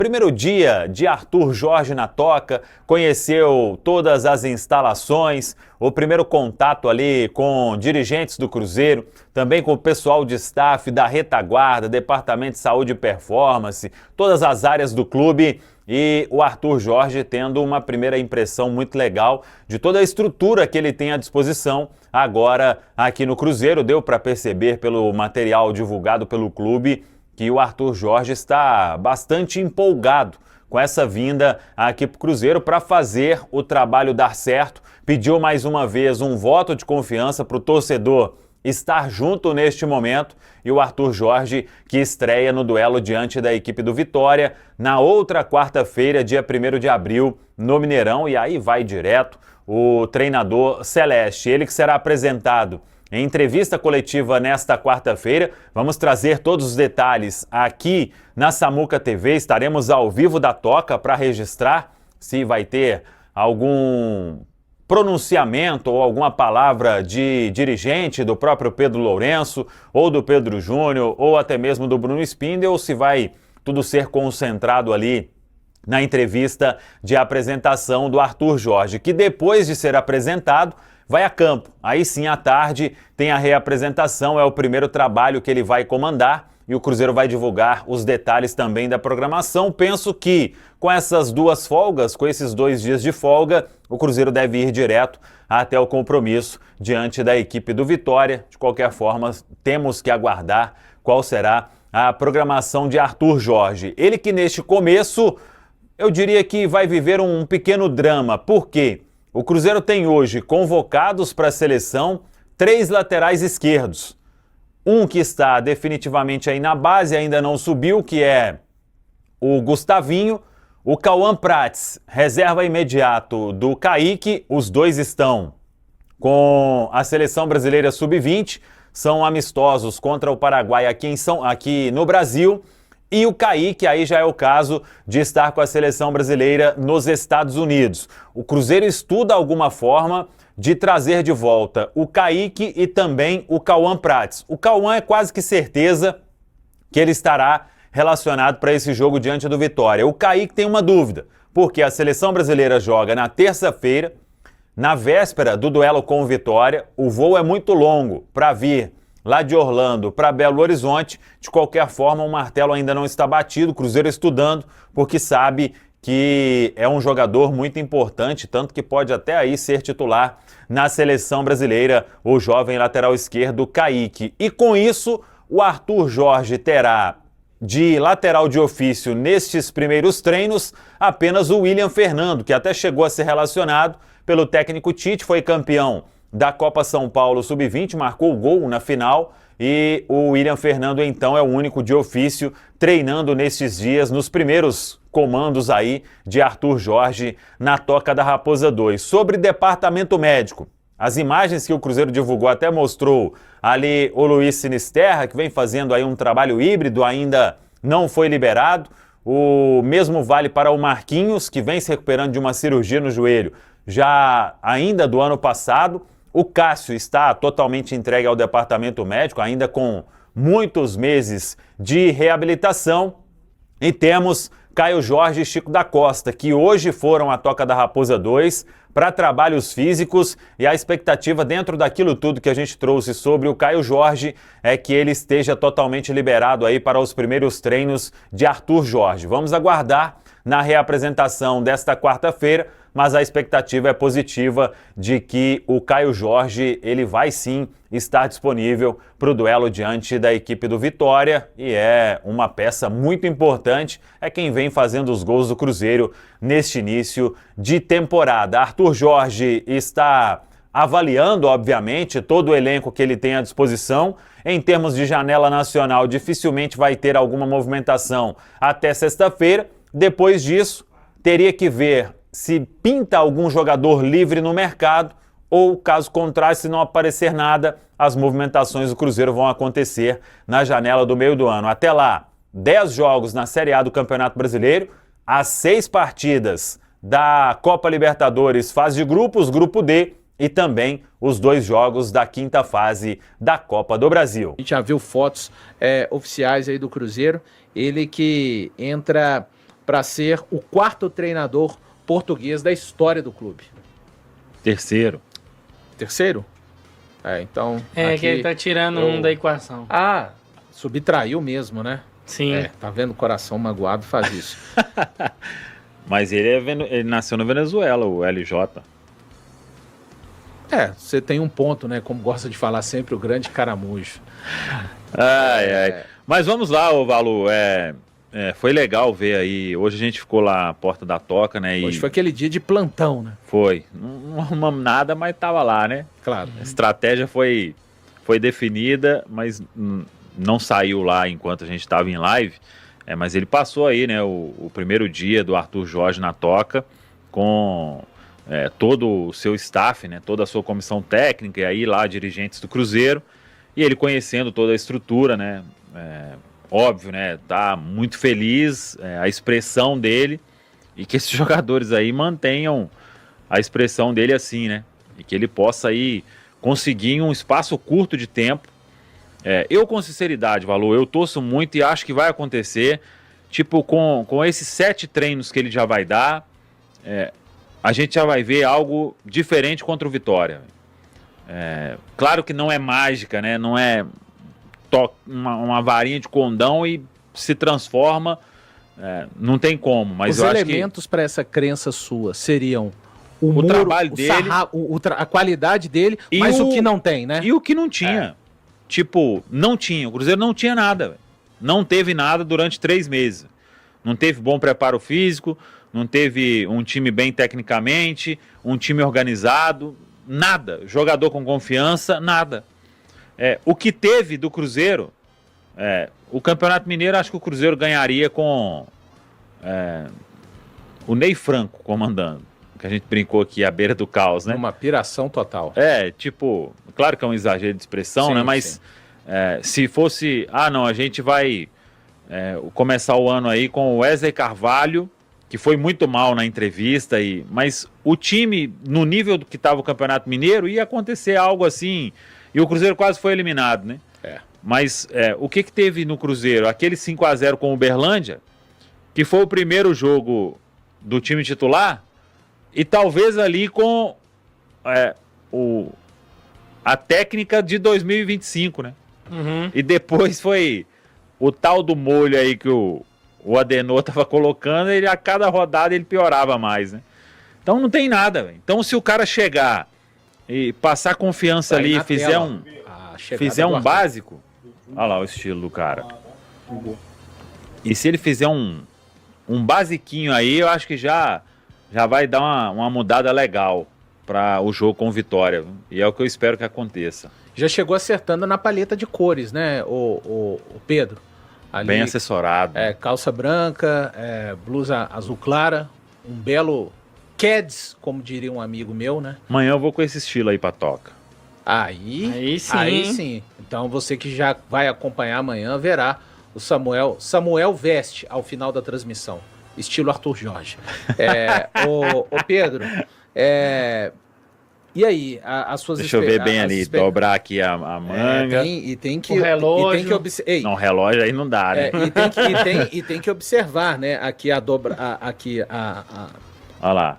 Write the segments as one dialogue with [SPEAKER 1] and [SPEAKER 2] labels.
[SPEAKER 1] Primeiro dia de Arthur Jorge na Toca, conheceu todas as instalações, o primeiro contato ali com dirigentes do Cruzeiro, também com o pessoal de staff da retaguarda, Departamento de Saúde e Performance, todas as áreas do clube, e o Arthur Jorge tendo uma primeira impressão muito legal de toda a estrutura que ele tem à disposição agora aqui no Cruzeiro. Deu para perceber pelo material divulgado pelo clube que o Arthur Jorge está bastante empolgado com essa vinda aqui para o Cruzeiro para fazer o trabalho dar certo. Pediu mais uma vez um voto de confiança para o torcedor estar junto neste momento, e o Arthur Jorge que estreia no duelo diante da equipe do Vitória na outra quarta-feira, dia 1º de abril, no Mineirão, e aí vai direto o treinador Celeste, ele que será apresentado em entrevista coletiva nesta quarta-feira. Vamos trazer todos os detalhes aqui na Samuca TV, estaremos ao vivo da Toca para registrar se vai ter algum pronunciamento ou alguma palavra de dirigente do próprio Pedro Lourenço, ou do Pedro Júnior, ou até mesmo do Bruno Spindel, ou se vai tudo ser concentrado ali na entrevista de apresentação do Arthur Jorge, que depois de ser apresentado, vai a campo. Aí sim, à tarde, tem a reapresentação, é o primeiro trabalho que ele vai comandar, e o Cruzeiro vai divulgar os detalhes também da programação. Penso que com essas duas folgas, com esses 2 dias de folga, o Cruzeiro deve ir direto até o compromisso diante da equipe do Vitória. De qualquer forma, temos que aguardar qual será a programação de Arthur Jorge. Ele que neste começo, eu diria que vai viver um pequeno drama. Por quê? O Cruzeiro tem hoje convocados para a seleção 3 laterais esquerdos. Um que está definitivamente aí na base, ainda não subiu, que é o Gustavinho. O Cauã Prats, reserva imediato do Kaique. Os dois estão com a seleção brasileira sub-20, são amistosos contra o Paraguai aqui no Brasil. E o Kaique, aí já é o caso de estar com a seleção brasileira nos Estados Unidos. O Cruzeiro estuda alguma forma de trazer de volta o Kaique e também o Cauã Prats. O Cauã é quase que certeza que ele estará relacionado para esse jogo diante do Vitória. O Kaique tem uma dúvida, porque a seleção brasileira joga na terça-feira, na véspera do duelo com o Vitória. O voo é muito longo para vir lá de Orlando para Belo Horizonte. De qualquer forma, o martelo ainda não está batido, o Cruzeiro estudando, porque sabe que é um jogador muito importante, tanto que pode até aí ser titular na seleção brasileira, o jovem lateral esquerdo Kaique. E com isso, o Arthur Jorge terá de lateral de ofício nestes primeiros treinos apenas o William Fernando, que até chegou a ser relacionado pelo técnico Tite, foi campeão da Copa São Paulo Sub-20, marcou o gol na final, e o William Fernando então é o único de ofício treinando nestes dias, nos primeiros comandos aí de Arthur Jorge na Toca da Raposa 2. Sobre departamento médico, as imagens que o Cruzeiro divulgou até mostrou ali o Luiz Sinisterra, que vem fazendo aí um trabalho híbrido, ainda não foi liberado. O mesmo vale para o Marquinhos, que vem se recuperando de uma cirurgia no joelho, já ainda do ano passado. O Cássio está totalmente entregue ao departamento médico, ainda com muitos meses de reabilitação. E temos Caio Jorge e Chico da Costa, que hoje foram à Toca da Raposa 2 para trabalhos físicos, e a expectativa dentro daquilo tudo que a gente trouxe sobre o Caio Jorge é que ele esteja totalmente liberado aí para os primeiros treinos de Arthur Jorge. Vamos aguardar na reapresentação desta quarta-feira, mas a expectativa é positiva de que o Caio Jorge ele vai sim estar disponível para o duelo diante da equipe do Vitória, e é uma peça muito importante, é quem vem fazendo os gols do Cruzeiro neste início de temporada. Arthur Jorge está avaliando, obviamente, todo o elenco que ele tem à disposição. Em termos de janela nacional, dificilmente vai ter alguma movimentação até sexta-feira. Depois disso, teria que ver se pinta algum jogador livre no mercado, ou, caso contrário, se não aparecer nada, as movimentações do Cruzeiro vão acontecer na janela do meio do ano. Até lá, 10 jogos na Série A do Campeonato Brasileiro, as 6 partidas da Copa Libertadores fase de grupos, Grupo D, e também os 2 jogos da quinta fase da Copa do Brasil.
[SPEAKER 2] A gente já viu fotos oficiais aí do Cruzeiro, ele que entra para ser o 4º treinador português da história do clube.
[SPEAKER 1] Terceiro?
[SPEAKER 2] Então...
[SPEAKER 3] É, que ele tá tirando um da equação.
[SPEAKER 2] Subtraiu mesmo, né?
[SPEAKER 3] Sim.
[SPEAKER 2] Tá vendo? O coração magoado faz isso.
[SPEAKER 1] Mas ele nasceu na Venezuela, o LJ.
[SPEAKER 2] Você tem um ponto, né? Como gosta de falar sempre o grande caramujo.
[SPEAKER 1] Mas vamos lá, ô Valu. Foi legal ver aí. Hoje a gente ficou lá à porta da toca, né?
[SPEAKER 2] Hoje foi aquele dia de plantão, né?
[SPEAKER 1] Foi. Não arrumamos nada, mas tava lá, né?
[SPEAKER 2] Claro.
[SPEAKER 1] A estratégia foi definida, mas não saiu lá enquanto a gente estava em live. Mas ele passou aí, né? O primeiro dia do Arthur Jorge na toca com todo o seu staff, né? Toda a sua comissão técnica e aí lá dirigentes do Cruzeiro. E ele conhecendo toda a estrutura, né? Óbvio, né? Tá muito feliz, a expressão dele, e que esses jogadores aí mantenham a expressão dele assim, né? E que ele possa aí conseguir em um espaço curto de tempo. Eu, com sinceridade, Valu, eu torço muito e acho que vai acontecer. Tipo, com esses 7 treinos que ele já vai dar, a gente já vai ver algo diferente contra o Vitória. Claro que não é mágica, né? Não é uma varinha de condão e se transforma, não tem como, mas
[SPEAKER 2] os
[SPEAKER 1] eu acho que...
[SPEAKER 2] Os elementos para essa crença sua seriam
[SPEAKER 1] o
[SPEAKER 2] muro,
[SPEAKER 1] trabalho dele,
[SPEAKER 2] a qualidade dele, mas o que não tem, né?
[SPEAKER 1] E o que não tinha. Tipo, não tinha, o Cruzeiro não tinha nada, véio. Não teve nada durante 3 meses. Não teve bom preparo físico, não teve um time bem tecnicamente, um time organizado, nada. Jogador com confiança, nada. O que teve do Cruzeiro, o Campeonato Mineiro, acho que o Cruzeiro ganharia com o Ney Franco comandando, que a gente brincou aqui à beira do caos, né?
[SPEAKER 2] Uma piração total.
[SPEAKER 1] Tipo, claro que é um exagero de expressão,
[SPEAKER 2] sim,
[SPEAKER 1] né? Mas se fosse, não, a gente vai começar o ano aí com o Wesley Carvalho, que foi muito mal na entrevista, mas o time, no nível do que estava o Campeonato Mineiro, ia acontecer algo assim... E o Cruzeiro quase foi eliminado, né? Mas o que teve no Cruzeiro? Aquele 5-0 com o Uberlândia, que foi o primeiro jogo do time titular, e talvez ali com a técnica de 2025, né?
[SPEAKER 3] Uhum.
[SPEAKER 1] E depois foi o tal do molho aí que o Adenor tava colocando, ele a cada rodada ele piorava mais, né? Então não tem nada, véio. Então se o cara chegar e passar confiança ali e fizer um básico, olha lá o estilo do cara. E se ele fizer um basiquinho aí, eu acho que já vai dar uma mudada legal para o jogo com Vitória. E é o que eu espero que aconteça.
[SPEAKER 2] Já chegou acertando na paleta de cores, né, o Pedro? Ali,
[SPEAKER 1] bem assessorado.
[SPEAKER 2] Calça branca, blusa azul clara, um belo Keds, como diria um amigo meu, né?
[SPEAKER 1] Amanhã eu vou com esse estilo aí pra toca.
[SPEAKER 2] Aí sim. Então você que já vai acompanhar amanhã verá o Samuel veste ao final da transmissão, estilo Arthur Jorge. O Pedro, e aí, as suas...
[SPEAKER 1] Deixa eu ver bem ali, dobrar aqui a manga.
[SPEAKER 2] Tem que...
[SPEAKER 3] O relógio.
[SPEAKER 1] Não, relógio aí não dá, né?
[SPEAKER 2] E tem que observar, né? Aqui a dobra...
[SPEAKER 1] Olha lá.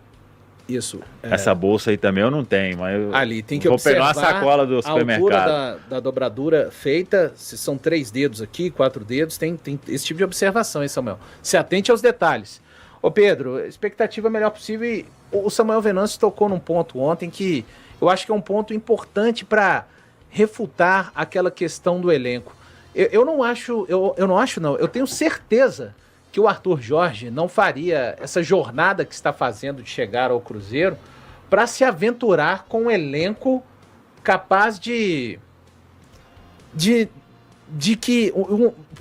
[SPEAKER 2] Isso.
[SPEAKER 1] Essa bolsa aí também eu não tenho, mas eu
[SPEAKER 2] ali tem que
[SPEAKER 1] vou
[SPEAKER 2] observar
[SPEAKER 1] pegar uma sacola do supermercado.
[SPEAKER 2] A altura da dobradura feita, se são 3 dedos aqui, 4 dedos, tem esse tipo de observação, hein, Samuel? Se atente aos detalhes. Ô Pedro, expectativa melhor possível, e o Samuel Venâncio tocou num ponto ontem que eu acho que é um ponto importante para refutar aquela questão do elenco. Eu não acho, eu tenho certeza que o Arthur Jorge não faria essa jornada que está fazendo de chegar ao Cruzeiro para se aventurar com um elenco capaz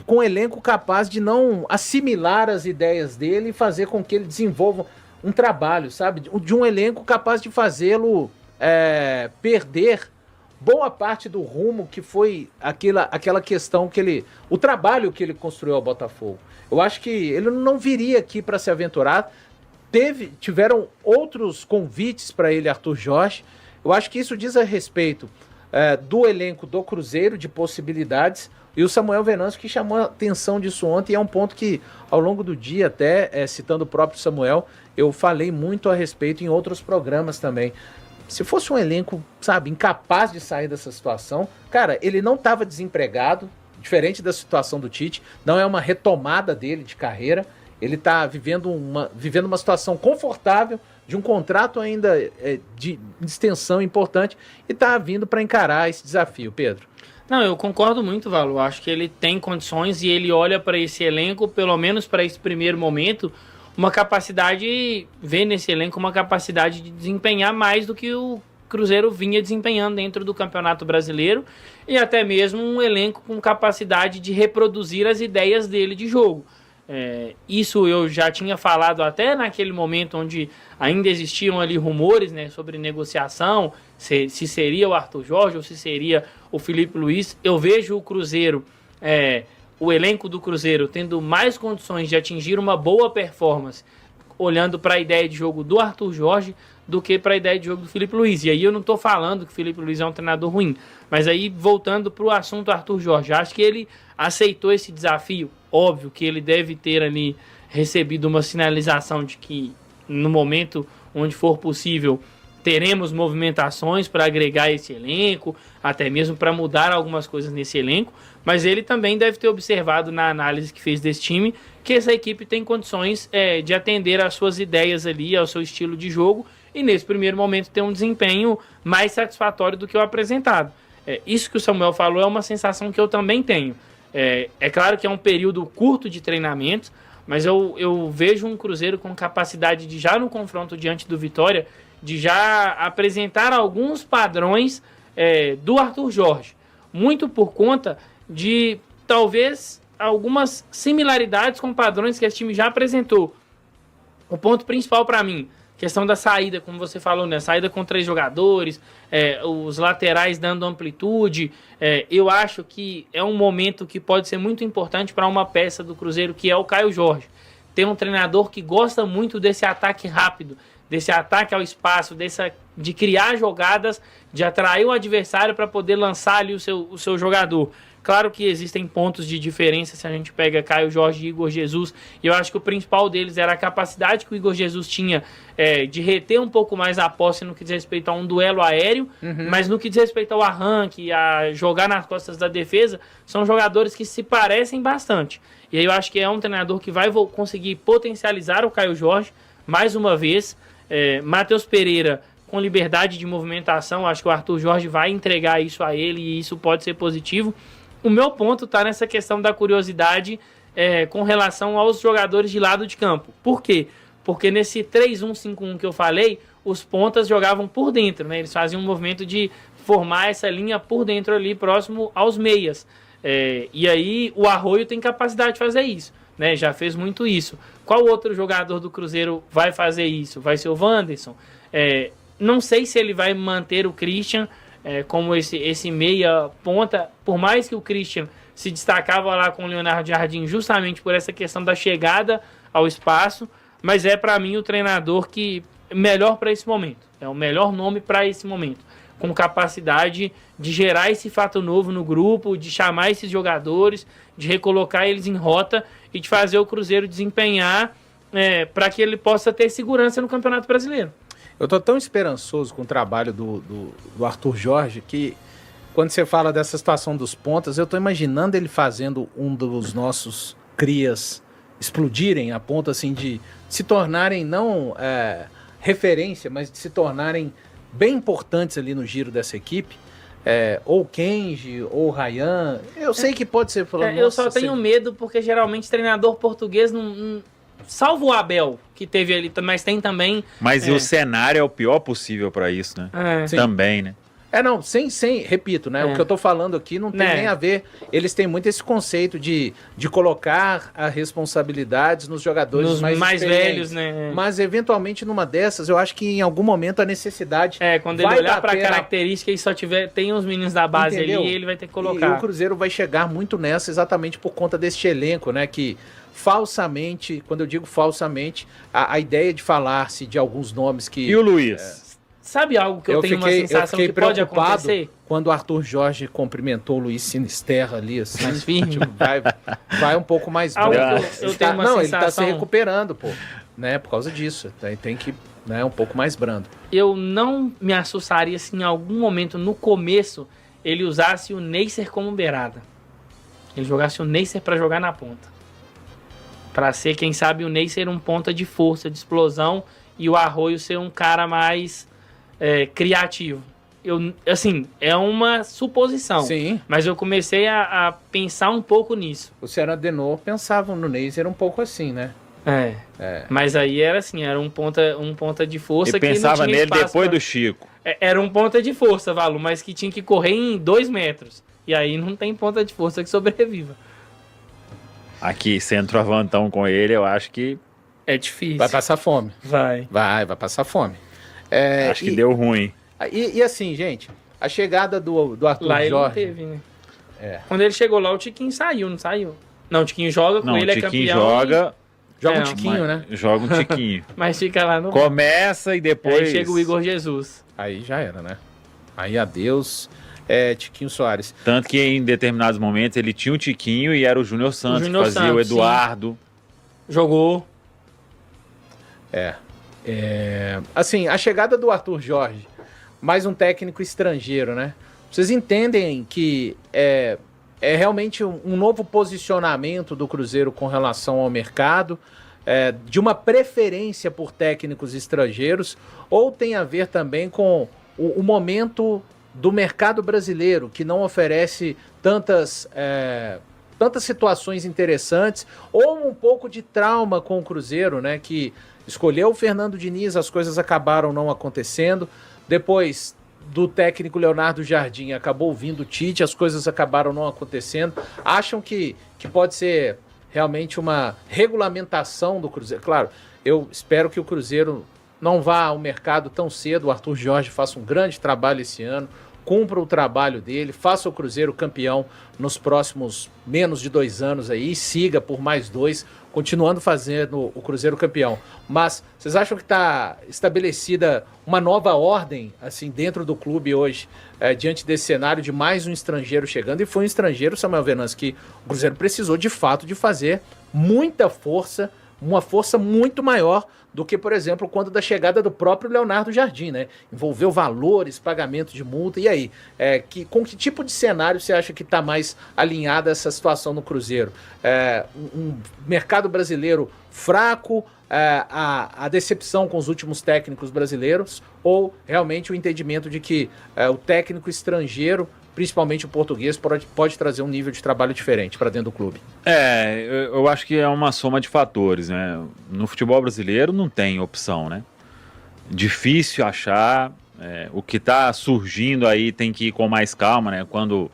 [SPEAKER 2] com um elenco capaz de não assimilar as ideias dele e fazer com que ele desenvolva um trabalho, sabe? De um elenco capaz de fazê-lo perder boa parte do rumo que foi aquela questão o trabalho que ele construiu ao Botafogo. Eu acho que ele não viria aqui para se aventurar. Tiveram outros convites para ele, Arthur Jorge. Eu acho que isso diz a respeito do elenco do Cruzeiro, de possibilidades. E o Samuel Venâncio que chamou a atenção disso ontem, e é um ponto que, ao longo do dia, até citando o próprio Samuel, eu falei muito a respeito em outros programas também. Se fosse um elenco, sabe, incapaz de sair dessa situação, cara, ele não estava desempregado, diferente da situação do Tite, não é uma retomada dele de carreira, ele está vivendo uma situação confortável, de um contrato ainda de extensão importante, e está vindo para encarar esse desafio, Pedro.
[SPEAKER 3] Não, eu concordo muito, Valo. Acho que ele tem condições e ele olha para esse elenco, pelo menos para esse primeiro momento, vê nesse elenco uma capacidade de desempenhar mais do que o Cruzeiro vinha desempenhando dentro do Campeonato Brasileiro, e até mesmo um elenco com capacidade de reproduzir as ideias dele de jogo. Isso eu já tinha falado até naquele momento onde ainda existiam ali rumores, né, sobre negociação, se seria o Arthur Jorge ou se seria o Felipe Luiz. Eu vejo o Cruzeiro, o elenco do Cruzeiro tendo mais condições de atingir uma boa performance olhando para a ideia de jogo do Arthur Jorge do que para a ideia de jogo do Felipe Luiz. E aí eu não estou falando que o Felipe Luiz é um treinador ruim, mas aí voltando para o assunto Arthur Jorge, acho que ele aceitou esse desafio. Óbvio que ele deve ter ali recebido uma sinalização de que no momento onde for possível teremos movimentações para agregar esse elenco, até mesmo para mudar algumas coisas nesse elenco, mas ele também deve ter observado na análise que fez desse time que essa equipe tem condições de atender às suas ideias ali, ao seu estilo de jogo, e nesse primeiro momento ter um desempenho mais satisfatório do que o apresentado. Isso que o Samuel falou é uma sensação que eu também tenho. É claro que é um período curto de treinamento, mas eu vejo um Cruzeiro com capacidade de já no confronto diante do Vitória, de já apresentar alguns padrões do Arthur Jorge, muito por conta de talvez algumas similaridades com padrões que esse time já apresentou. O ponto principal para mim, questão da saída, como você falou, né? Saída com 3 jogadores, os laterais dando amplitude. Eu acho que é um momento que pode ser muito importante para uma peça do Cruzeiro, que é o Caio Jorge. Tem um treinador que gosta muito desse ataque rápido, desse ataque ao espaço, de criar jogadas, de atrair o adversário para poder lançar ali o seu jogador. Claro que existem pontos de diferença se a gente pega Caio Jorge e Igor Jesus, e eu acho que o principal deles era a capacidade que o Igor Jesus tinha de reter um pouco mais a posse no que diz respeito a um duelo aéreo, mas no que diz respeito ao arranque, a jogar nas costas da defesa, são jogadores que se parecem bastante. E aí eu acho que é um treinador que vai conseguir potencializar o Caio Jorge mais uma vez. Matheus Pereira com liberdade de movimentação, acho que o Arthur Jorge vai entregar isso a ele e isso pode ser positivo. O meu ponto está nessa questão da curiosidade com relação aos jogadores de lado de campo. Por quê? Porque nesse 3-1-5-1 que eu falei, os pontas jogavam por dentro, né? Eles faziam um movimento de formar essa linha por dentro ali, próximo aos meias. E aí o Arroio tem capacidade de fazer isso, né? Já fez muito isso. Qual outro jogador do Cruzeiro vai fazer isso? Vai ser o Wanderson? Não sei se ele vai manter o Christian como esse meia ponta, por mais que o Christian se destacava lá com o Leonardo Jardim justamente por essa questão da chegada ao espaço, mas para mim o treinador que melhor para esse momento, é o melhor nome para esse momento, com capacidade de gerar esse fato novo no grupo, de chamar esses jogadores, de recolocar eles em rota e de fazer o Cruzeiro desempenhar para que ele possa ter segurança no Campeonato Brasileiro.
[SPEAKER 2] Eu tô tão esperançoso com o trabalho do Arthur Jorge que quando você fala dessa situação dos pontas, eu tô imaginando ele fazendo um dos nossos crias explodirem a ponto assim de se tornarem não referência, mas de se tornarem bem importantes ali no giro dessa equipe. Ou Kenji, ou Ryan. Eu sei que pode ser falando.
[SPEAKER 3] Eu só tenho medo porque geralmente treinador português não salvo o Abel, que teve ali, mas tem também...
[SPEAKER 1] Mas o cenário é o pior possível para isso, né? Também, né?
[SPEAKER 2] Não, repito, né? O que eu tô falando aqui não tem nem a ver. Eles têm muito esse conceito de colocar as responsabilidades nos jogadores mais
[SPEAKER 3] velhos, né?
[SPEAKER 2] Mas, eventualmente, numa dessas, eu acho que em algum momento a necessidade...
[SPEAKER 3] quando ele olhar para a característica e só tem os meninos da base, entendeu? Ali, ele vai ter que colocar.
[SPEAKER 2] E o Cruzeiro vai chegar muito nessa exatamente por conta deste elenco, né? Que falsamente, quando eu digo falsamente, a ideia de falar-se de alguns nomes que...
[SPEAKER 1] E o Luiz?
[SPEAKER 3] Sabe algo que eu tenho uma sensação que pode acontecer?
[SPEAKER 2] Quando o Arthur Jorge cumprimentou o Luiz Sinisterra ali, assim,
[SPEAKER 3] mais firme.
[SPEAKER 2] Tipo, vai um pouco mais
[SPEAKER 3] brando. Eu tenho uma sensação...
[SPEAKER 2] ele tá se recuperando, pô, né, por causa disso. Tem que, né, um pouco mais brando.
[SPEAKER 3] Eu não me assustaria se em algum momento, no começo, ele usasse o Neisser como beirada. Ele jogasse o Neisser para jogar na ponta. Para ser, quem sabe, o Neisser um ponta de força, de explosão, e o Arroio ser um cara mais criativo. Assim, é uma suposição.
[SPEAKER 2] Sim.
[SPEAKER 3] Mas eu comecei a pensar um pouco nisso.
[SPEAKER 2] O Luciano Adenor pensava no Neisser um pouco assim, né?
[SPEAKER 3] Mas aí era assim, era um ponta de força.
[SPEAKER 1] E
[SPEAKER 3] que
[SPEAKER 1] pensava
[SPEAKER 3] não tinha
[SPEAKER 1] nele
[SPEAKER 3] espaço
[SPEAKER 1] depois do Chico.
[SPEAKER 3] Era um ponta de força, Valu, mas que tinha que correr em 2 metros. E aí não tem ponta de força que sobreviva.
[SPEAKER 1] Aqui, centroavantão com ele, eu acho que...
[SPEAKER 3] É difícil.
[SPEAKER 2] Vai passar fome.
[SPEAKER 3] Vai
[SPEAKER 2] passar fome.
[SPEAKER 1] Acho que deu ruim.
[SPEAKER 2] E assim, gente, a chegada do Arthur
[SPEAKER 3] lá
[SPEAKER 2] Jorge...
[SPEAKER 3] ele não teve, né? Quando ele chegou lá, o Tiquinho saiu, não saiu? Não, o Tiquinho joga com ele, é campeão.
[SPEAKER 2] Joga um tiquinho, né?
[SPEAKER 1] Joga um tiquinho.
[SPEAKER 3] Mas fica lá no...
[SPEAKER 1] Começa e depois...
[SPEAKER 3] Aí chega o Igor Jesus.
[SPEAKER 2] Aí já era, né? Aí adeus, Tiquinho Soares.
[SPEAKER 1] Tanto que em determinados momentos ele tinha um tiquinho e era o Júnior Santos que fazia, o Eduardo.
[SPEAKER 3] Sim. Jogou.
[SPEAKER 2] Assim, a chegada do Arthur Jorge, mais um técnico estrangeiro, né? Vocês entendem que é realmente um novo posicionamento do Cruzeiro com relação ao mercado, de uma preferência por técnicos estrangeiros, ou tem a ver também com o momento do mercado brasileiro, que não oferece tantas situações interessantes, ou um pouco de trauma com o Cruzeiro, né? Que escolheu o Fernando Diniz, as coisas acabaram não acontecendo. Depois do técnico Leonardo Jardim, acabou vindo o Tite, as coisas acabaram não acontecendo. Acham que pode ser realmente uma regulamentação do Cruzeiro? Claro, eu espero que o Cruzeiro não vá ao mercado tão cedo, o Arthur Jorge faça um grande trabalho esse ano, cumpra o trabalho dele, faça o Cruzeiro campeão nos próximos menos de 2 anos aí, e siga por mais 2, continuando fazendo o Cruzeiro campeão. Mas vocês acham que está estabelecida uma nova ordem assim dentro do clube hoje, diante desse cenário de mais um estrangeiro chegando? E foi um estrangeiro, Samuel Venâncio, que o Cruzeiro precisou de fato de fazer muita força, uma força muito maior do que, por exemplo, quando da chegada do próprio Leonardo Jardim, né? Envolveu valores, pagamento de multa. E aí, com que tipo de cenário você acha que está mais alinhada essa situação no Cruzeiro? Um mercado brasileiro fraco, a decepção com os últimos técnicos brasileiros, ou realmente o entendimento de que o técnico estrangeiro, principalmente o português, pode trazer um nível de trabalho diferente para dentro do clube?
[SPEAKER 1] Eu acho que é uma soma de fatores, né? No futebol brasileiro não tem opção, né? Difícil achar, o que está surgindo aí tem que ir com mais calma, né? Quando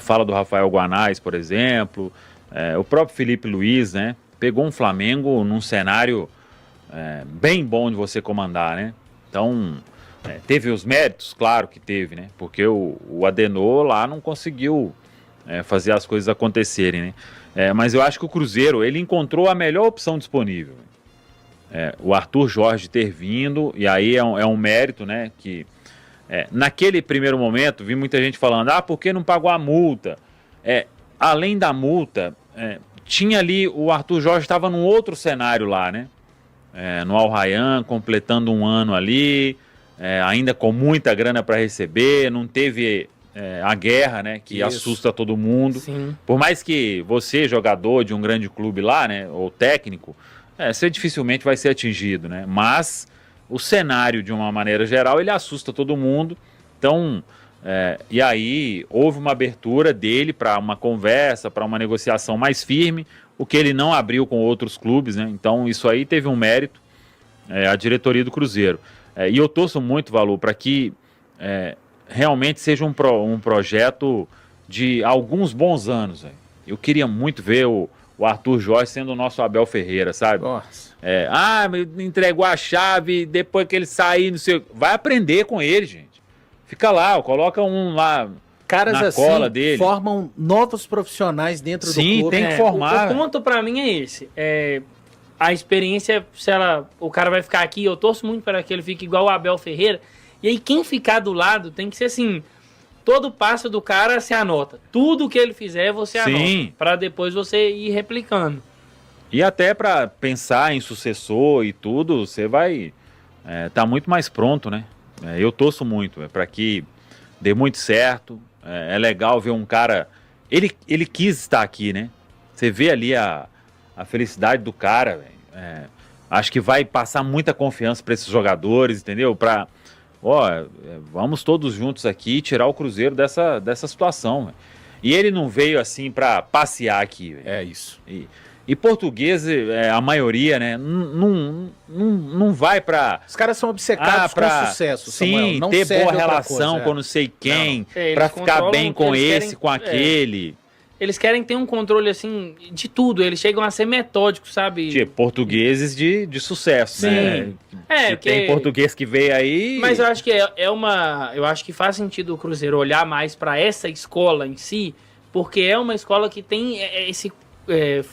[SPEAKER 1] fala do Rafael Guanais, por exemplo, o próprio Felipe Luiz, né? Pegou um Flamengo num cenário bem bom de você comandar, né? Então... teve os méritos, claro que teve, né? Porque o Adenor lá não conseguiu fazer as coisas acontecerem, né? Mas eu acho que o Cruzeiro, ele encontrou a melhor opção disponível. O Arthur Jorge ter vindo, e aí é um mérito, né? Que naquele primeiro momento, vi muita gente falando, por que não pagou a multa? Além da multa, tinha ali, o Arthur Jorge estava num outro cenário lá, né? No Al Rayyan, completando um ano ali... ainda com muita grana para receber, não teve a guerra, né, que assusta todo mundo.
[SPEAKER 3] Sim.
[SPEAKER 1] Por mais que você, jogador de um grande clube lá, né, ou técnico, você dificilmente vai ser atingido, né, mas o cenário, de uma maneira geral, ele assusta todo mundo. Então, e aí houve uma abertura dele para uma conversa, para uma negociação mais firme, o que ele não abriu com outros clubes, né, então isso aí teve um mérito, a diretoria do Cruzeiro. E eu torço muito, Valu, para que realmente seja um projeto de alguns bons anos. Véio. Eu queria muito ver o Arthur Jorge sendo o nosso Abel Ferreira, sabe?
[SPEAKER 2] Nossa.
[SPEAKER 1] Me entregou a chave, depois que ele sair, não sei... Vai aprender com ele, gente. Fica lá, coloca um lá
[SPEAKER 2] caras
[SPEAKER 1] na
[SPEAKER 2] assim
[SPEAKER 1] cola dele.
[SPEAKER 2] Formam novos profissionais dentro do
[SPEAKER 1] Sim,
[SPEAKER 2] clube.
[SPEAKER 1] tem que formar.
[SPEAKER 3] O ponto para mim é esse. A experiência, o cara vai ficar aqui, eu torço muito para que ele fique igual o Abel Ferreira, E aí quem ficar do lado tem que ser assim, todo passo do cara se anota. Tudo que ele fizer você anota, para depois você ir replicando.
[SPEAKER 1] E até para pensar em sucessor e tudo, você vai tá muito mais pronto, né? Eu torço muito para que dê muito certo. É legal ver um cara... Ele quis estar aqui, né? Você vê ali a felicidade do cara, acho que vai passar muita confiança para esses jogadores, entendeu? Vamos todos juntos aqui tirar o Cruzeiro dessa situação. Véio. E ele não veio assim para passear aqui. Véio.
[SPEAKER 2] É isso.
[SPEAKER 1] E português, a maioria, né, não vai para...
[SPEAKER 2] Os caras são obcecados com sucesso, Samuel.
[SPEAKER 1] Sim,
[SPEAKER 2] não
[SPEAKER 1] ter boa relação
[SPEAKER 2] coisa,
[SPEAKER 1] com não sei quem, para ficar
[SPEAKER 3] controlam,
[SPEAKER 1] bem com esse, com aquele.
[SPEAKER 3] Eles querem ter um controle, assim, de tudo. Eles chegam a ser metódicos, sabe?
[SPEAKER 1] Tipo, portugueses de sucesso,
[SPEAKER 3] sim.
[SPEAKER 1] né? Tem português que veio aí...
[SPEAKER 3] Mas eu acho que eu acho que faz sentido o Cruzeiro olhar mais para essa escola em si, porque é uma escola que tem esse...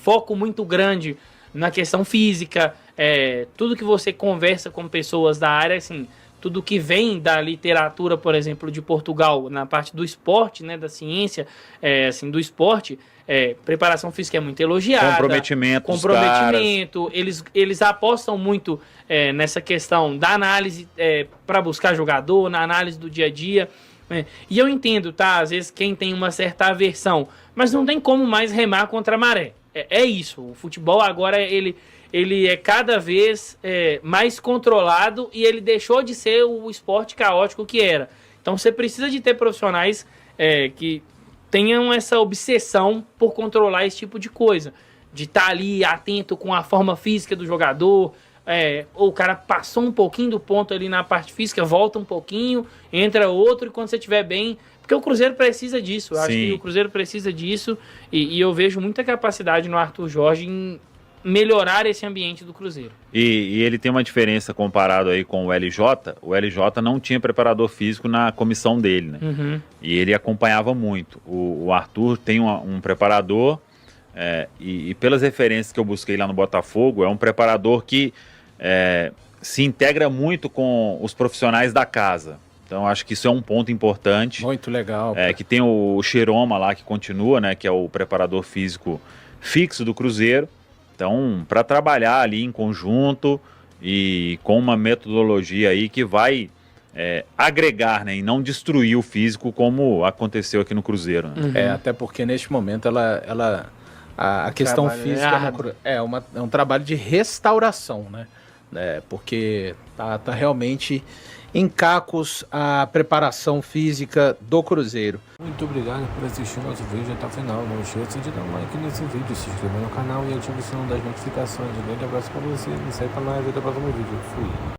[SPEAKER 3] foco muito grande na questão física, tudo que você conversa com pessoas da área, assim, tudo que vem da literatura, por exemplo, de Portugal, na parte do esporte, né, da ciência, assim, do esporte, preparação física é muito elogiada. Comprometimento. Eles apostam muito nessa questão da análise para buscar jogador, na análise do dia a dia. E eu entendo, tá? Às vezes quem tem uma certa aversão, mas não tem como mais remar contra a maré. É isso. O futebol agora, ele é cada vez mais controlado e ele deixou de ser o esporte caótico que era. Então você precisa de ter profissionais que tenham essa obsessão por controlar esse tipo de coisa. De estar ali atento com a forma física do jogador, ou o cara passou um pouquinho do ponto ali na parte física, volta um pouquinho, entra outro, e quando você estiver bem... Porque o Cruzeiro precisa disso, eu acho que o Cruzeiro precisa disso, e eu vejo muita capacidade no Arthur Jorge em melhorar esse ambiente do Cruzeiro.
[SPEAKER 1] E ele tem uma diferença comparado aí com o LJ. O LJ não tinha preparador físico na comissão dele, né?
[SPEAKER 3] Uhum.
[SPEAKER 1] E ele acompanhava muito. O Arthur tem um preparador, e pelas referências que eu busquei lá no Botafogo, é um preparador que se integra muito com os profissionais da casa. Então acho que isso é um ponto importante.
[SPEAKER 2] Muito legal.
[SPEAKER 1] Que tem o Chiroma lá que continua, né? Que é o preparador físico fixo do Cruzeiro. Então, para trabalhar ali em conjunto e com uma metodologia aí que vai agregar, né, e não destruir o físico como aconteceu aqui no Cruzeiro. Né?
[SPEAKER 2] Até porque neste momento a questão física é um trabalho de restauração, né? Porque tá realmente em cacos a preparação física do Cruzeiro.
[SPEAKER 4] Muito obrigado por assistir nosso vídeo até o final. Não esqueça de dar um like nesse vídeo, se inscrever no canal e ativar o sininho das notificações. Um grande abraço para você, não sai para mais, até o próximo vídeo. Fui.